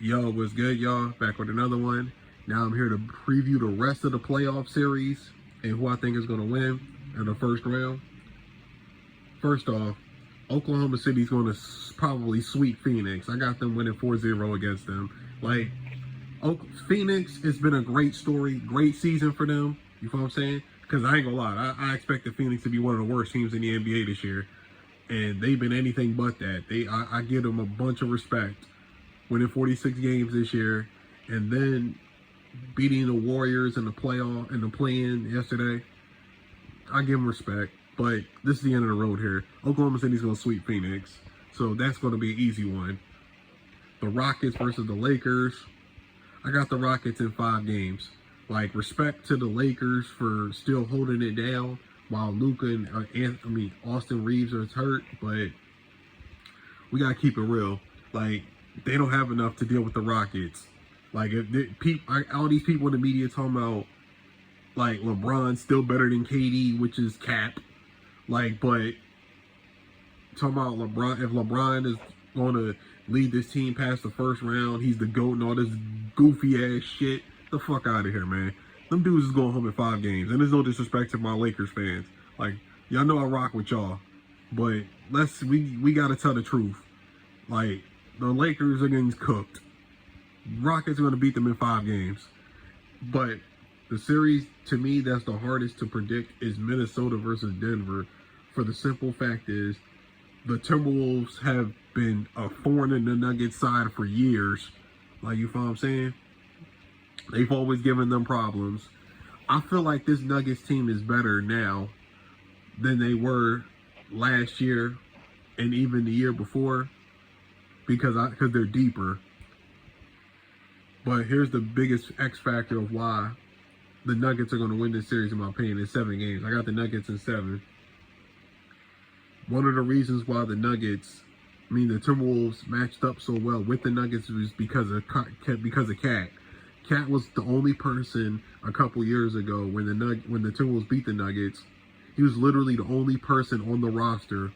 Yo, what's good, y'all? Back with another one. Now I'm here to preview the rest of the playoff series and who I think is going to win in the first round. First off, Oklahoma City's going to probably sweep Phoenix. I got them winning 4-0 against them. Phoenix, it's been a great story, great season for them. You feel what I'm saying? Because I ain't going to lie, I expected Phoenix to be one of the worst teams in the NBA this year. And they've been anything but that. I give them a bunch of respect. Winning 46 games this year, and then beating the Warriors in the playoff and the play-in yesterday. I give them respect, but this is the end of the road here. Oklahoma City's going to sweep Phoenix, so that's going to be an easy one. The Rockets versus the Lakers. I got the Rockets in 5 games. Respect to the Lakers for still holding it down while Luka and Austin Reeves are hurt, but we got to keep it real. They don't have enough to deal with the Rockets. All these people in the media talking about LeBron's still better than KD, which is cap. But talking about LeBron, if LeBron is going to lead this team past the first round, he's the GOAT and all this goofy ass shit. The fuck out of here, man. Them dudes is going home in 5 games, and there's no disrespect to my Lakers fans. Y'all know I rock with y'all, but we gotta tell the truth. The Lakers are getting cooked. Rockets are going to beat them in 5 games. But the series, to me, that's the hardest to predict is Minnesota versus Denver. For the simple fact is, the Timberwolves have been a thorn in the Nuggets side for years. You feel what I'm saying? They've always given them problems. I feel like this Nuggets team is better now than they were last year and even the year before. Because they're deeper. But here's the biggest X factor of why the Nuggets are going to win this series, in my opinion, in 7 games. I got the Nuggets in 7. One of the reasons why the Timberwolves matched up so well with the Nuggets was because of Cat. Cat was the only person a couple years ago when the Timberwolves beat the Nuggets. He was literally the only person on the roster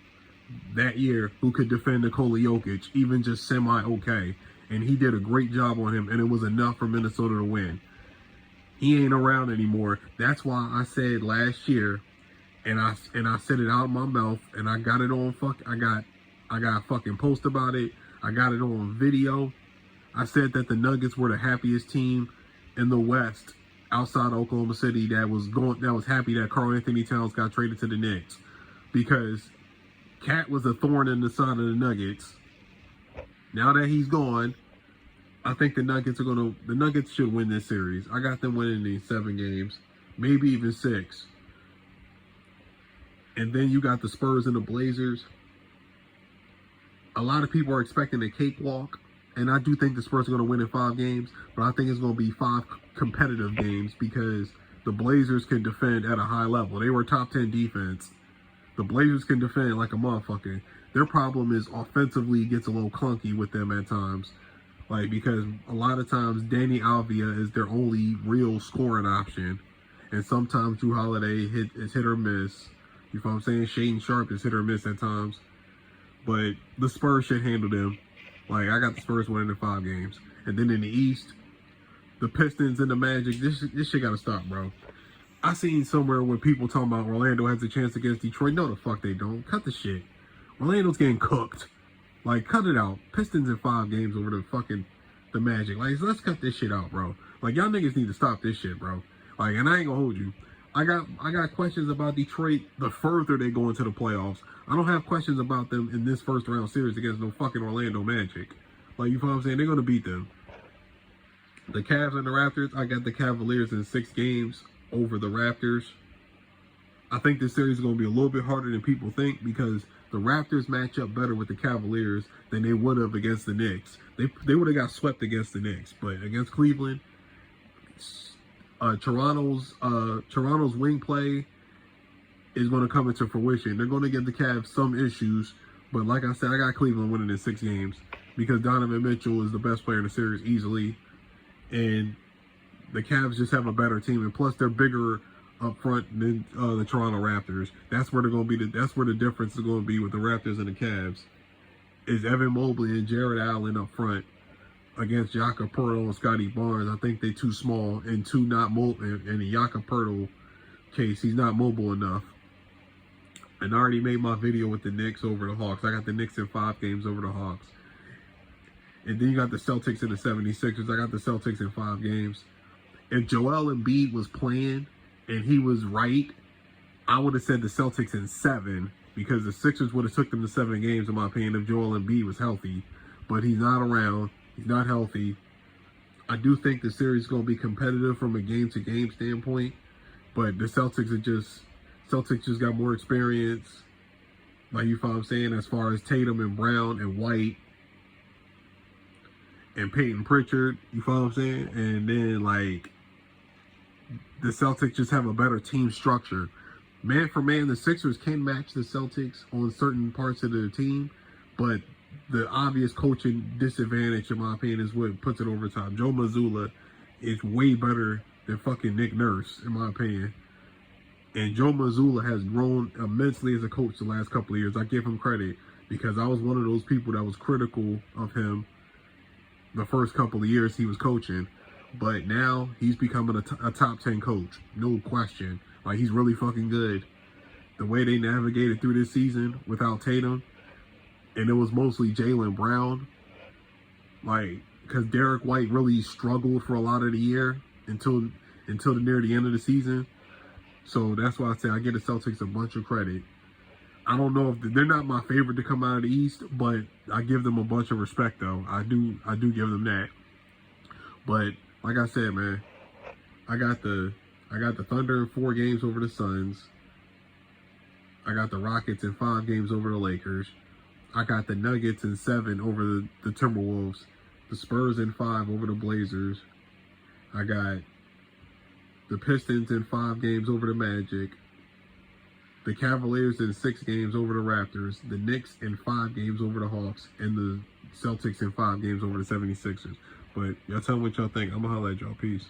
that year who could defend Nikola Jokic, even just semi-okay. And he did a great job on him, and it was enough for Minnesota to win. He ain't around anymore. That's why I said last year, and I said it out of my mouth, and I got it on I got a fucking post about it. I got it on video. I said that the Nuggets were the happiest team in the West outside Oklahoma City that was happy that Karl Anthony Towns got traded to the Knicks, because Cat was a thorn in the side of the Nuggets. Now that he's gone, I think the Nuggets should win this series. I got them winning these 7 games, maybe even 6. And then you got the Spurs and the Blazers. A lot of people are expecting a cakewalk, and I do think the Spurs are going to win in 5 games, but I think it's going to be 5 competitive games because the Blazers can defend at a high level. They were top 10 defense. The Blazers can defend like a motherfucker. Their problem is offensively gets a little clunky with them at times. Because a lot of times Danny Alvia is their only real scoring option. And sometimes Jrue Holiday is hit or miss. You know what I'm saying? Shaedon Sharpe is hit or miss at times. But the Spurs should handle them. I got the Spurs winning in 5 games. And then in the East, the Pistons and the Magic, this shit gotta stop, bro. I seen somewhere where people talking about Orlando has a chance against Detroit. No, the fuck they don't. Cut the shit. Orlando's getting cooked. Cut it out. Pistons in 5 games over the Magic. Let's cut this shit out, bro. Y'all niggas need to stop this shit, bro. And I ain't gonna hold you. I got questions about Detroit the further they go into the playoffs. I don't have questions about them in this first round series against no fucking Orlando Magic. You feel what I'm saying? They're gonna beat them. The Cavs and the Raptors, I got the Cavaliers in 6 games over the Raptors. I think this series is going to be a little bit harder than people think because the Raptors match up better with the Cavaliers than they would have against the Knicks. They would have got swept against the Knicks, but against Cleveland, Toronto's wing play is going to come into fruition. They're going to give the Cavs some issues, but like I said, I got Cleveland winning in 6 games because Donovan Mitchell is the best player in the series easily, and the Cavs just have a better team, and plus they're bigger up front than the Toronto Raptors. That's where they're going to be. That's where the difference is going to be with the Raptors and the Cavs. Is Evan Mobley and Jared Allen up front. against Jakob Poeltl and Scotty Barnes. I think they're too small and too not mobile. In the Jakob Poeltl case, he's not mobile enough. And I already made my video with the Knicks over the Hawks. I got the Knicks in 5 games over the Hawks. And then you got the Celtics and the 76ers. I got the Celtics in 5 games. If Joel Embiid was playing and he was right, I would have said the Celtics in 7, because the Sixers would have took them to 7 games, in my opinion, if Joel Embiid was healthy. But he's not around. He's not healthy. I do think the series is going to be competitive from a game-to-game standpoint. But the Celtics just got more experience. Like, you know what I'm saying, as far as Tatum and Brown and White and Peyton Pritchard, you know what I'm saying? And then, like, the Celtics just have a better team structure. Man for man, the Sixers can match the Celtics on certain parts of their team, but the obvious coaching disadvantage, in my opinion, is what puts it over top. Joe Mazzulla is way better than fucking Nick Nurse, in my opinion. And Joe Mazzulla has grown immensely as a coach the last couple of years. I give him credit, because I was one of those people that was critical of him the first couple of years he was coaching. But now he's becoming a top 10 coach, no question. Like, he's really fucking good. The way they navigated through this season without Tatum, and it was mostly Jaylen Brown. Like, because Derek White really struggled for a lot of the year until near the end of the season. So that's why I say I give the Celtics a bunch of credit. I don't know if they're not my favorite to come out of the East, but I give them a bunch of respect, though. I do give them that. But like I said, man, I got the Thunder in 4 games over the Suns. I got the Rockets in 5 games over the Lakers. I got the Nuggets in 7 over the Timberwolves. The Spurs in 5 over the Blazers. I got the Pistons in 5 games over the Magic. The Cavaliers in 6 games over the Raptors. The Knicks in 5 games over the Hawks. And the Celtics in 5 games over the 76ers. But y'all tell me what y'all think. I'm going to holler at y'all. Peace.